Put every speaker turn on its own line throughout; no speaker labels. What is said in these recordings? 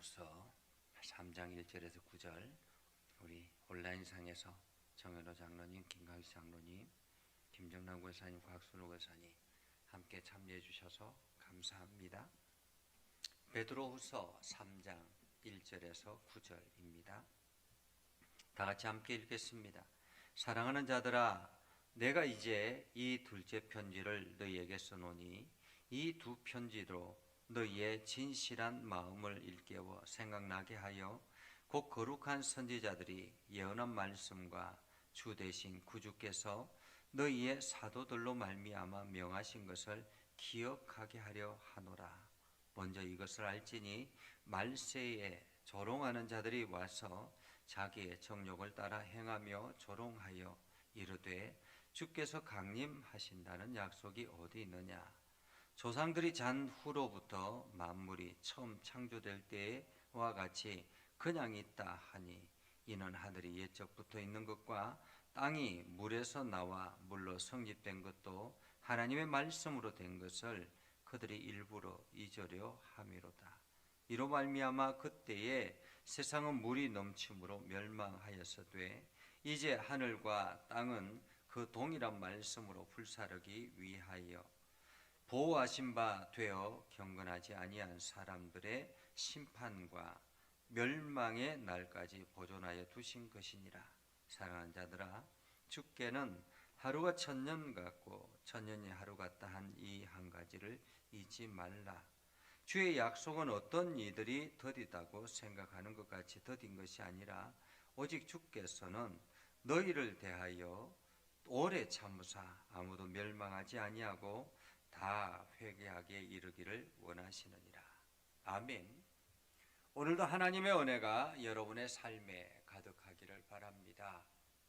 베드로후서 3장 1절에서 9절 우리 온라인상에서 정현호 장로님, 김강수 장로님, 김정남 권사님, 곽순호 권사님 함께 참여해 주셔서 감사합니다. 베드로후서 3장 1절에서 9절입니다. 다 같이 함께 읽겠습니다. 사랑하는 자들아, 내가 이제 이 둘째 편지를 너희에게 써노니 이 두 편지로 너희의 진실한 마음을 일깨워 생각나게 하여 곧 거룩한 선지자들이 예언한 말씀과 주 되신 구주께서 너희의 사도들로 말미암아 명하신 것을 기억하게 하려 하노라. 먼저 이것을 알지니 말세에 조롱하는 자들이 와서 자기의 정욕을 따라 행하며 조롱하여 이르되 주께서 강림하신다는 약속이 어디 있느냐. 조상들이 잔 후로부터 만물이 처음 창조될 때와 같이 그냥 있다 하니 이는 하늘이 옛적부터 있는 것과 땅이 물에서 나와 물로 성립된 것도 하나님의 말씀으로 된 것을 그들이 일부러 잊으려 함이로다. 이로 말미암아 그때에 세상은 물이 넘침으로 멸망하였으되 이제 하늘과 땅은 그 동일한 말씀으로 불사르기 위하여 보호하신 바 되어 경건하지 아니한 사람들의 심판과 멸망의 날까지 보존하여 두신 것이니라. 사랑하는 자들아, 주께는 하루가 천년 같고 천년이 하루 같다 한 이 한 가지를 잊지 말라. 주의 약속은 어떤 이들이 더디다고 생각하는 것 같이 더딘 것이 아니라 오직 주께서는 너희를 대하여 오래 참으사 아무도 멸망하지 아니하고 다 회개하게 이르기를 원하시느니라. 아멘. 오늘도 하나님의 은혜가 여러분의 삶에 가득하기를 바랍니다.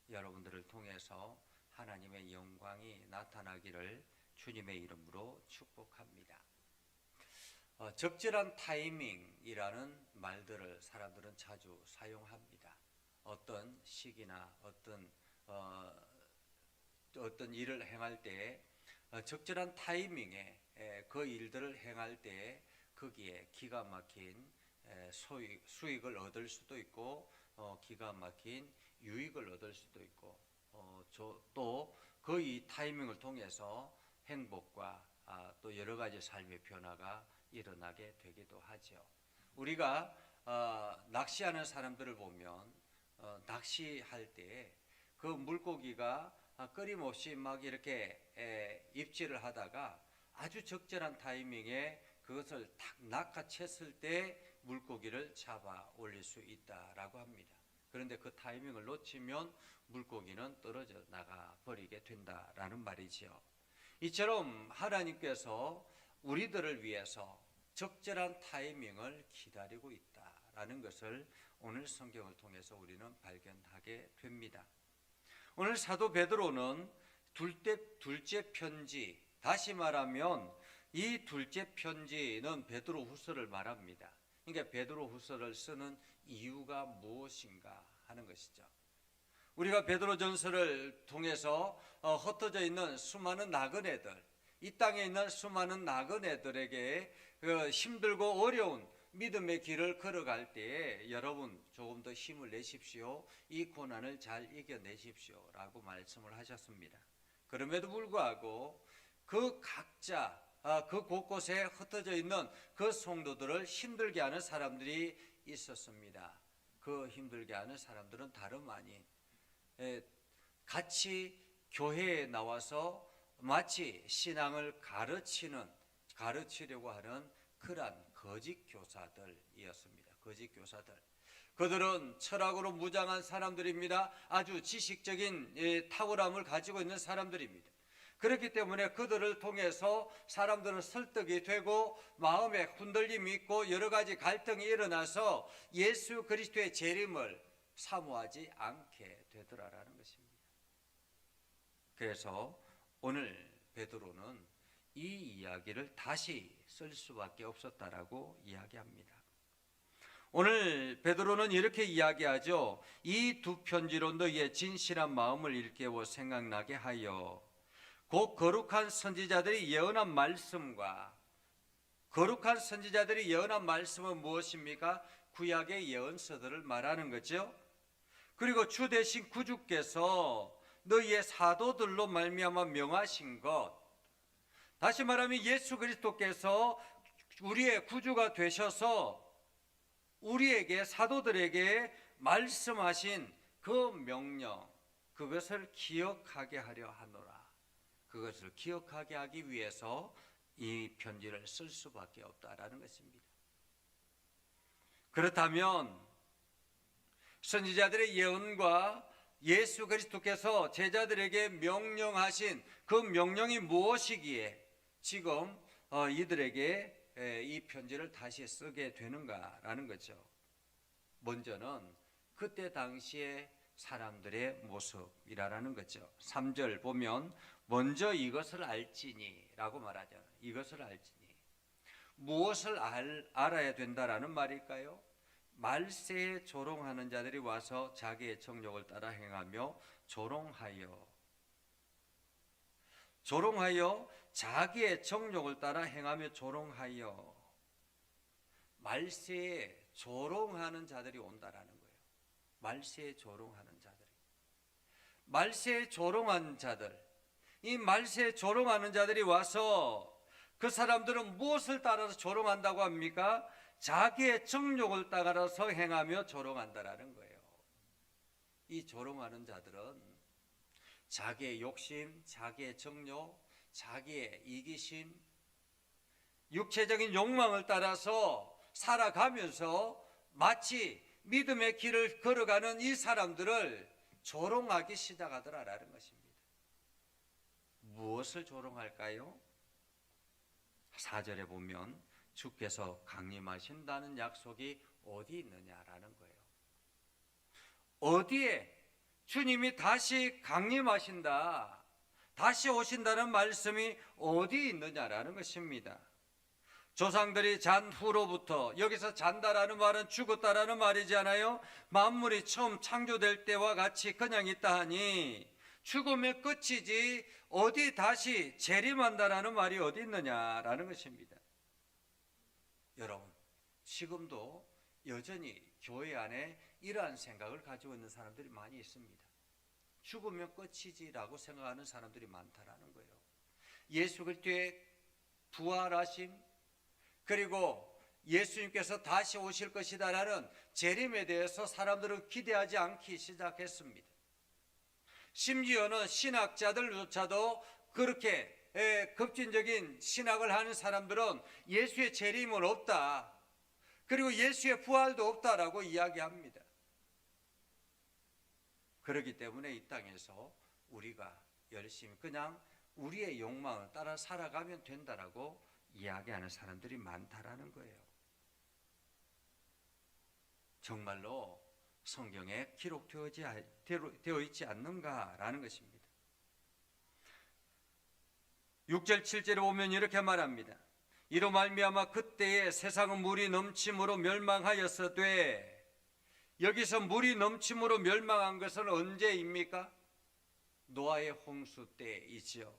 여러분들을 통해서 하나님의 영광이 나타나기를 주님의 이름으로 축복합니다. 적절한 타이밍이라는 말들을 사람들은 자주 사용합니다. 어떤 시기나 어떤 일을 행할 때 적절한 타이밍에 그 일들을 행할 때 거기에 기가 막힌 수익을 얻을 수도 있고 기가 막힌 유익을 얻을 수도 있고 또 그 이 타이밍을 통해서 행복과 또 여러 가지 삶의 변화가 일어나게 되기도 하죠. 우리가 낚시하는 사람들을 보면 낚시할 때 그 물고기가 끊임없이 막 이렇게 입질을 하다가 아주 적절한 타이밍에 그것을 탁 낚아챘을 때 물고기를 잡아 올릴 수 있다라고 합니다. 그런데 그 타이밍을 놓치면 물고기는 떨어져 나가 버리게 된다라는 말이지요. 이처럼 하나님께서 우리들을 위해서 적절한 타이밍을 기다리고 있다라는 것을 오늘 성경을 통해서 우리는 발견하게 됩니다. 오늘 사도 베드로는 둘째 편지, 다시 말하면 이 둘째 편지는 베드로후서를 말합니다. 그러니까 베드로후서를 쓰는 이유가 무엇인가 하는 것이죠. 우리가 베드로전서를 통해서 흩어져 있는 수많은 나그네들, 이 땅에 있는 수많은 나그네들에게 힘들고 어려운 믿음의 길을 걸어갈 때에 여러분 조금 더 힘을 내십시오. 이 고난을 잘 이겨내십시오 라고 말씀을 하셨습니다. 그럼에도 불구하고 그 각자 그 곳곳에 흩어져 있는 그 성도들을 힘들게 하는 사람들이 있었습니다. 그 힘들게 하는 사람들은 다름 아닌 같이 교회에 나와서 마치 신앙을 가르치려고 하는 그러한 거짓 교사들이었습니다. 거짓 교사들. 그들은 철학으로 무장한 사람들입니다. 아주 지식적인 탁월함을 가지고 있는 사람들입니다. 그렇기 때문에 그들을 통해서 사람들은 설득이 되고 마음에 흔들림이 있고 여러 가지 갈등이 일어나서 예수 그리스도의 재림을 사모하지 않게 되더라라는 것입니다. 그래서 오늘 베드로는 이 이야기를 다시 쓸 수밖에 없었다라고 이야기합니다. 오늘 베드로는 이렇게 이야기하죠. 이 두 편지로 너희의 진실한 마음을 일깨워 생각나게 하여 곧 거룩한 선지자들이 예언한 말씀과 거룩한 선지자들이 예언한 말씀은 무엇입니까? 구약의 예언서들을 말하는 거죠. 그리고 주 대신 구주께서 너희의 사도들로 말미암아 명하신 것, 다시 말하면 예수 그리스도께서 우리의 구주가 되셔서 우리에게, 사도들에게 말씀하신 그 명령, 그것을 기억하게 하려 하노라. 그것을 기억하게 하기 위해서 이 편지를 쓸 수밖에 없다라는 것입니다. 그렇다면 선지자들의 예언과 예수 그리스도께서 제자들에게 명령하신 그 명령이 무엇이기에 지금 이들에게 이 편지를 다시 쓰게 되는가라는 거죠. 먼저는 그때 당시의 사람들의 모습이라는 거죠. 3절 보면 먼저 이것을 알지니 라고 말하잖아요. 이것을 알지니. 무엇을 알아야 된다라는 말일까요? 말세에 조롱하는 자들이 와서 자기의 정욕을 따라 행하며 조롱하여 자기의 정욕을 따라 행하며 조롱하여, 말세에 조롱하는 자들이 온다라는 거예요. 말세에 조롱하는 자들이. 말세에 조롱하는 자들, 이 말세에 조롱하는 자들이 와서 그 사람들은 무엇을 따라서 조롱한다고 합니까? 자기의 정욕을 따라서 행하며 조롱한다라는 거예요. 이 조롱하는 자들은 자기의 욕심, 자기의 정욕, 자기의 이기심, 육체적인 욕망을 따라서 살아가면서 마치 믿음의 길을 걸어가는 이 사람들을 조롱하기 시작하더라라는 것입니다. 무엇을 조롱할까요? 4절에 보면 주께서 강림하신다는 약속이 어디 있느냐라는 거예요. 어디에 주님이 다시 강림하신다, 다시 오신다는 말씀이 어디 있느냐라는 것입니다. 조상들이 잔 후로부터, 여기서 잔다라는 말은 죽었다라는 말이잖아요. 만물이 처음 창조될 때와 같이 그냥 있다 하니 죽음의 끝이지 어디 다시 재림한다라는 말이 어디 있느냐라는 것입니다. 여러분, 지금도 여전히 교회 안에 이러한 생각을 가지고 있는 사람들이 많이 있습니다. 죽으면 끝이지라고 생각하는 사람들이 많다라는 거예요. 예수 그리스도의 부활하심, 그리고 예수님께서 다시 오실 것이다라는 재림에 대해서 사람들은 기대하지 않기 시작했습니다. 심지어는 신학자들조차도 그렇게 급진적인 신학을 하는 사람들은 예수의 재림은 없다, 그리고 예수의 부활도 없다라고 이야기합니다. 그렇기 때문에 이 땅에서 우리가 열심히 그냥 우리의 욕망을 따라 살아가면 된다라고 이야기하는 사람들이 많다라는 거예요. 정말로 성경에 기록되어 있지 않는가라는 것입니다. 6절 7절에 보면 이렇게 말합니다. 이로 말미암아 그때에 세상은 물이 넘침으로 멸망하였으되, 여기서 물이 넘침으로 멸망한 것은 언제입니까? 노아의 홍수 때이지요.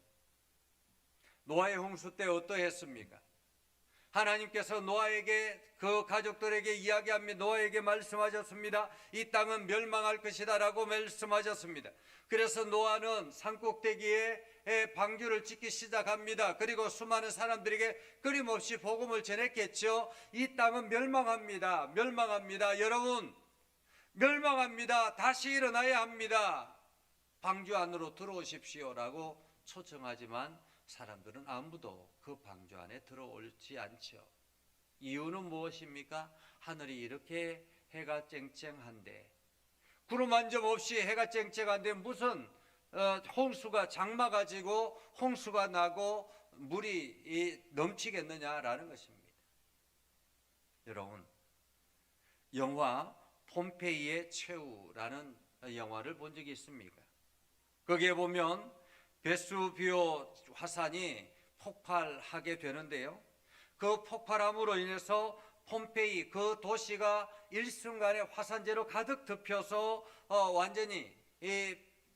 노아의 홍수 때 어떠했습니까? 하나님께서 노아에게, 그 가족들에게 이야기합니다. 노아에게 말씀하셨습니다. 이 땅은 멸망할 것이다 라고 말씀하셨습니다. 그래서 노아는 산꼭대기에 방주를 짓기 시작합니다. 그리고 수많은 사람들에게 끊임없이 복음을 전했겠죠. 이 땅은 멸망합니다. 멸망합니다. 여러분, 멸망합니다. 다시 일어나야 합니다. 방주 안으로 들어오십시오 라고 초청하지만 사람들은 아무도 그 방주 안에 들어오지 않죠. 이유는 무엇입니까? 하늘이 이렇게 해가 쨍쨍한데, 구름 한 점 없이 해가 쨍쨍한데 무슨 홍수가, 장마 가지고 홍수가 나고 물이 넘치겠느냐라는 것입니다. 여러분, 영화 폼페이의 최후라는 영화를 본 적이 있습니까? 거기에 보면 베수비오 화산이 폭발하게 되는데요. 그 폭발함으로 인해서 폼페이, 그 도시가 일순간에 화산재로 가득 덮여서 완전히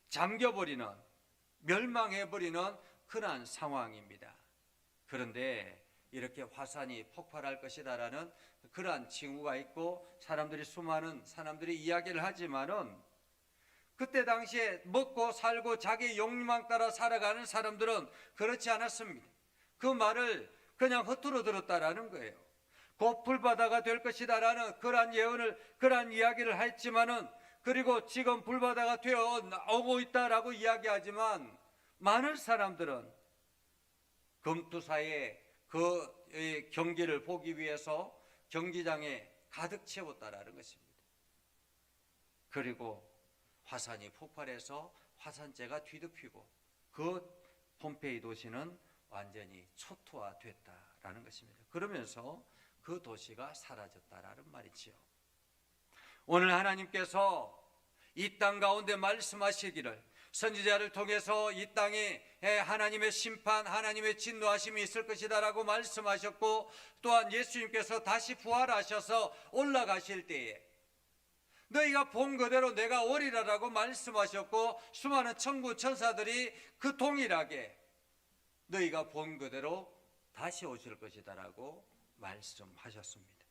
잠겨버리는, 멸망해버리는 그러한 상황입니다. 그런데 이렇게 화산이 폭발할 것이다라는 그러한 징후가 있고 수많은 사람들이 이야기를 하지만은 그때 당시에 먹고 살고 자기 욕망 따라 살아가는 사람들은 그렇지 않았습니다. 그 말을 그냥 허투루 들었다라는 거예요. 곧 불바다가 될 것이다라는 그러한 이야기를 했지만은, 그리고 지금 불바다가 되어 오고 있다라고 이야기하지만 많은 사람들은 금투사의 그 경기를 보기 위해서 경기장에 가득 채웠다라는 것입니다. 그리고 화산이 폭발해서 화산재가 뒤덮이고 그 폼페이 도시는 완전히 초토화됐다라는 것입니다. 그러면서 그 도시가 사라졌다라는 말이지요. 오늘 하나님께서 이 땅 가운데 말씀하시기를, 선지자를 통해서 이 땅에 하나님의 심판, 하나님의 진노하심이 있을 것이다라고 말씀하셨고, 또한 예수님께서 다시 부활하셔서 올라가실 때에 너희가 본 그대로 내가 오리라라고 말씀하셨고, 수많은 천군 천사들이 그 동일하게 너희가 본 그대로 다시 오실 것이다라고 말씀하셨습니다.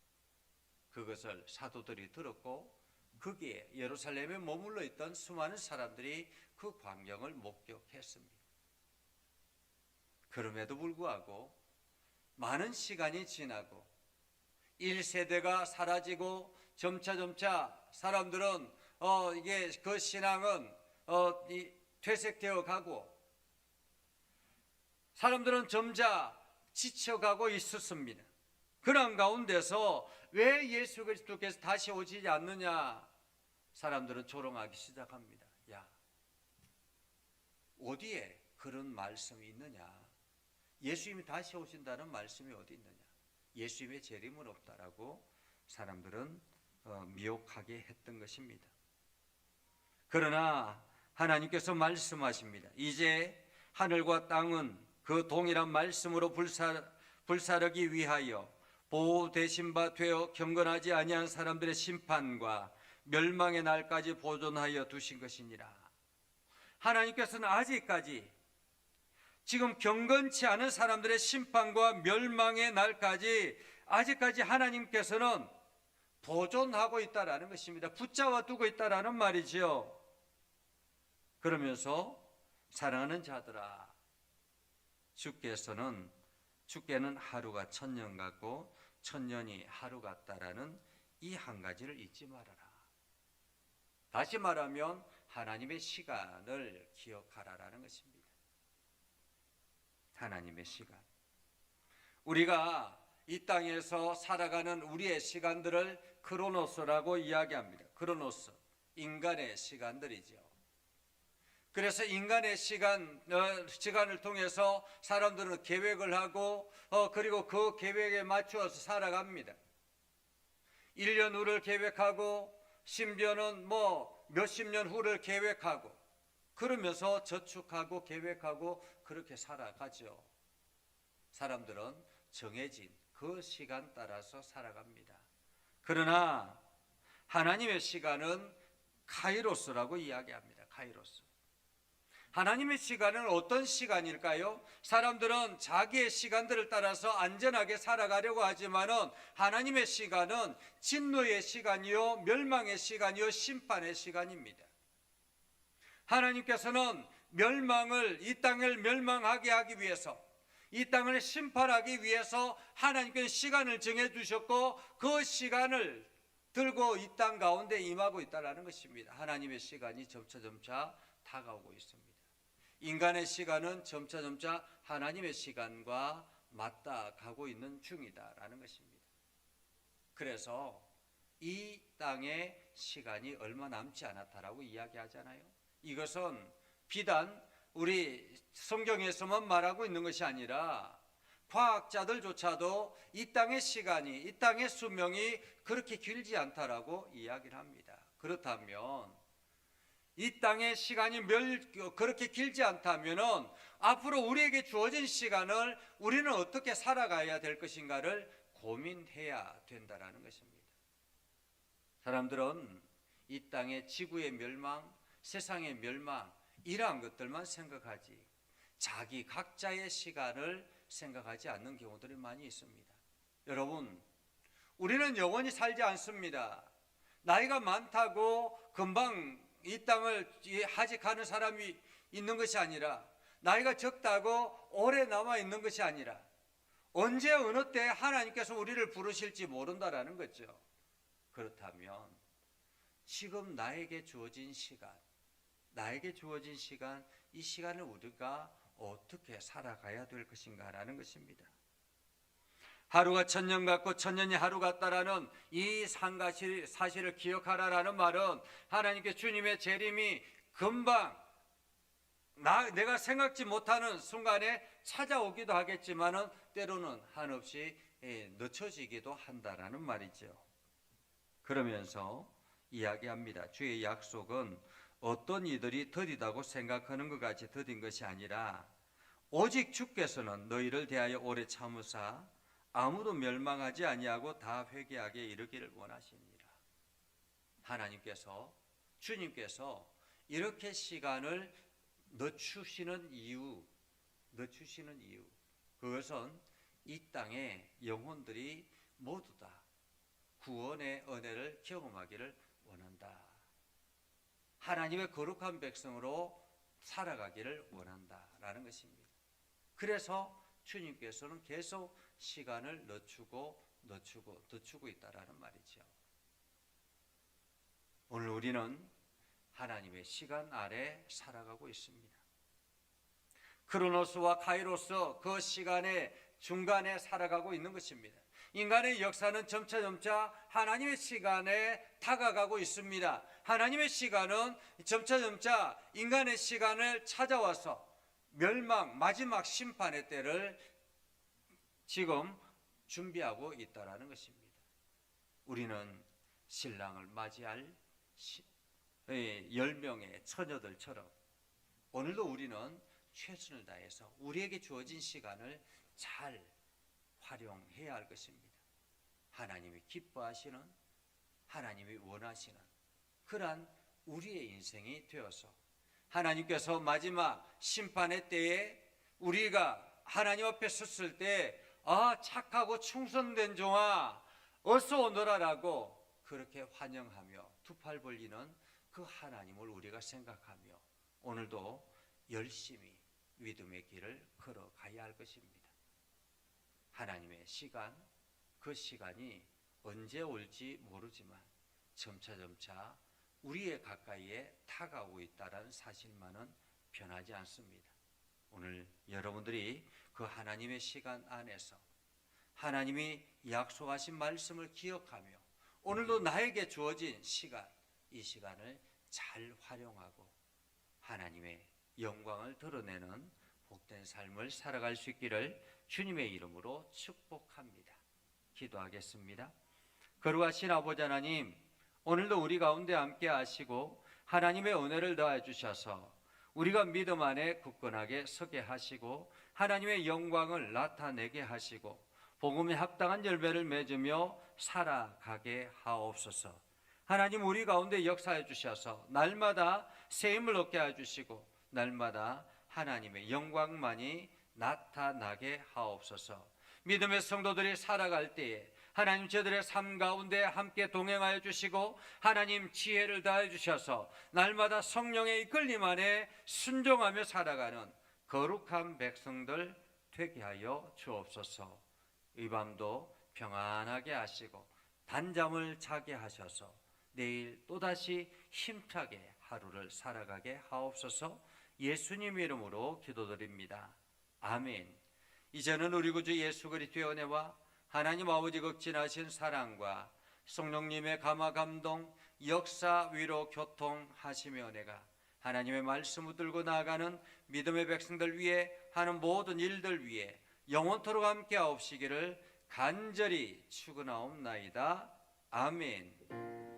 그것을 사도들이 들었고 거기에 예루살렘에 머물러 있던 수많은 사람들이 그 광경을 목격했습니다. 그럼에도 불구하고 많은 시간이 지나고 1세대가 사라지고 점차 사람들은 이게 그 신앙은 퇴색되어 가고 사람들은 점차 지쳐가고 있었습니다. 그런 가운데서 왜 예수 그리스도께서 다시 오시지 않느냐, 사람들은 조롱하기 시작합니다. 야, 어디에 그런 말씀이 있느냐? 예수님이 다시 오신다는 말씀이 어디 있느냐? 예수님의 재림은 없다라고 사람들은 미혹하게 했던 것입니다. 그러나 하나님께서 말씀하십니다. 이제 하늘과 땅은 그 동일한 말씀으로 불사르기 위하여 보호되신 바 되어 경건하지 아니한 사람들의 심판과 멸망의 날까지 보존하여 두신 것이니라. 하나님께서는 아직까지 지금 경건치 않은 사람들의 심판과 멸망의 날까지 아직까지 하나님께서는 보존하고 있다라는 것입니다. 붙잡아 두고 있다라는 말이지요. 그러면서 사랑하는 자들아, 주께는 하루가 1000년 같고 1000년이 하루 같다라는 이 한 가지를 잊지 말아라. 다시 말하면 하나님의 시간을 기억하라라는 것입니다. 하나님의 시간. 우리가 이 땅에서 살아가는 우리의 시간들을 크로노스라고 이야기합니다. 크로노스, 인간의 시간들이죠. 그래서 인간의 시간을 통해서 사람들은 계획을 하고 그리고 그 계획에 맞추어서 살아갑니다. 1년 후를 계획하고 심지어는 몇십 년 후를 계획하고 그러면서 저축하고 계획하고 그렇게 살아가죠. 사람들은 정해진 그 시간 따라서 살아갑니다. 그러나 하나님의 시간은 카이로스라고 이야기합니다. 카이로스. 하나님의 시간은 어떤 시간일까요? 사람들은 자기의 시간들을 따라서 안전하게 살아가려고 하지만은 하나님의 시간은 진노의 시간이요, 멸망의 시간이요, 심판의 시간입니다. 하나님께서는 이 땅을 멸망하게 하기 위해서, 이 땅을 심판하기 위해서 하나님께서 시간을 정해 두셨고 그 시간을 들고 이 땅 가운데 임하고 있다는 것입니다. 하나님의 시간이 점차 다가오고 있습니다. 인간의 시간은 점차 하나님의 시간과 맞닿아 가고 있는 중이다라는 것입니다. 그래서 이 땅의 시간이 얼마 남지 않았다라고 이야기하잖아요. 이것은 비단 우리 성경에서만 말하고 있는 것이 아니라 과학자들조차도 이 땅의 시간이, 이 땅의 수명이 그렇게 길지 않다라고 이야기를 합니다. 그렇다면 이 땅의 시간이 그렇게 길지 않다면 앞으로 우리에게 주어진 시간을 우리는 어떻게 살아가야 될 것인가를 고민해야 된다는 것입니다. 사람들은 이 땅의 지구의 멸망, 세상의 멸망 이러한 것들만 생각하지 자기 각자의 시간을 생각하지 않는 경우들이 많이 있습니다. 여러분, 우리는 영원히 살지 않습니다. 나이가 많다고 금방 이 땅을 하직하는 사람이 있는 것이 아니라, 나이가 적다고 오래 남아 있는 것이 아니라, 언제 어느 때 하나님께서 우리를 부르실지 모른다라는 거죠. 그렇다면 지금 나에게 주어진 시간, 이 시간을 우리가 어떻게 살아가야 될 것인가라는 것입니다. 하루가 천년 같고 천년이 하루 같다라는 이 사실을 기억하라라는 말은 하나님께 주님의 재림이 금방 내가 생각지 못하는 순간에 찾아오기도 하겠지만은 때로는 한없이 늦춰지기도 한다라는 말이죠. 그러면서 이야기합니다. 주의 약속은 어떤 이들이 더디다고 생각하는 것 같이 더딘 것이 아니라 오직 주께서는 너희를 대하여 오래 참으사 아무도 멸망하지 아니하고 다 회개하게 이르기를 원하시니라. 하나님께서, 주님께서 이렇게 시간을 늦추시는 이유, 그것은 이 땅의 영혼들이 모두 다 구원의 은혜를 경험하기를 원한다. 하나님의 거룩한 백성으로 살아가기를 원한다라는 것입니다. 그래서 주님께서는 계속 시간을 늦추고 있다라는 말이죠. 오늘 우리는 하나님의 시간 아래 살아가고 있습니다. 크로노스와 카이로스, 그 시간의 중간에 살아가고 있는 것입니다. 인간의 역사는 점차 하나님의 시간에 다가가고 있습니다. 하나님의 시간은 점차 인간의 시간을 찾아와서 멸망, 마지막 심판의 때를 지금 준비하고 있다라는 것입니다. 우리는 신랑을 맞이할 10명의 처녀들처럼 오늘도 우리는 최선을 다해서 우리에게 주어진 시간을 잘 활용해야 할 것입니다. 하나님이 기뻐하시는, 하나님이 원하시는 그러한 우리의 인생이 되어서 하나님께서 마지막 심판의 때에 우리가 하나님 앞에 섰을 때 착하고 충성된 종아 어서 오너라라고 그렇게 환영하며 두 팔 벌리는 그 하나님을 우리가 생각하며 오늘도 열심히 믿음의 길을 걸어가야 할 것입니다. 하나님의 시간, 그 시간이 언제 올지 모르지만 점차 우리의 가까이에 다가오고 있다는 사실만은 변하지 않습니다. 오늘 여러분들이 그 하나님의 시간 안에서 하나님이 약속하신 말씀을 기억하며 오늘도 나에게 주어진 시간, 이 시간을 잘 활용하고 하나님의 영광을 드러내는 복된 삶을 살아갈 수 있기를 주님의 이름으로 축복합니다. 기도하겠습니다. 거룩하신 아버지 하나님, 오늘도 우리 가운데 함께 하시고 하나님의 은혜를 더해 주셔서 우리가 믿음 안에 굳건하게 서게 하시고 하나님의 영광을 나타내게 하시고 복음에 합당한 열매를 맺으며 살아가게 하옵소서. 하나님, 우리 가운데 역사해 주셔서 날마다 새 힘을 얻게 해주시고 날마다 하나님의 영광만이 나타나게 하옵소서. 믿음의 성도들이 살아갈 때에 하나님 저들의 삶 가운데 함께 동행하여 주시고 하나님 지혜를 다해 주셔서 날마다 성령의 이끌림 안에 순종하며 살아가는 거룩한 백성들 되게 하여 주옵소서. 이 밤도 평안하게 하시고 단잠을 자게 하셔서 내일 또다시 힘차게 하루를 살아가게 하옵소서. 예수님 이름으로 기도드립니다. 아멘. 이제는 우리 구주 예수 그리스도의 은혜와 하나님 아버지 극진하신 사랑과 성령님의 감화 감동 역사 위로 교통하심의 은혜가 하나님의 말씀 붙들고 나아가는 믿음의 백성들 위해 하는 모든 일들 위해 영원토록 함께 하옵시기를 간절히 축원하옵나이다. 아멘.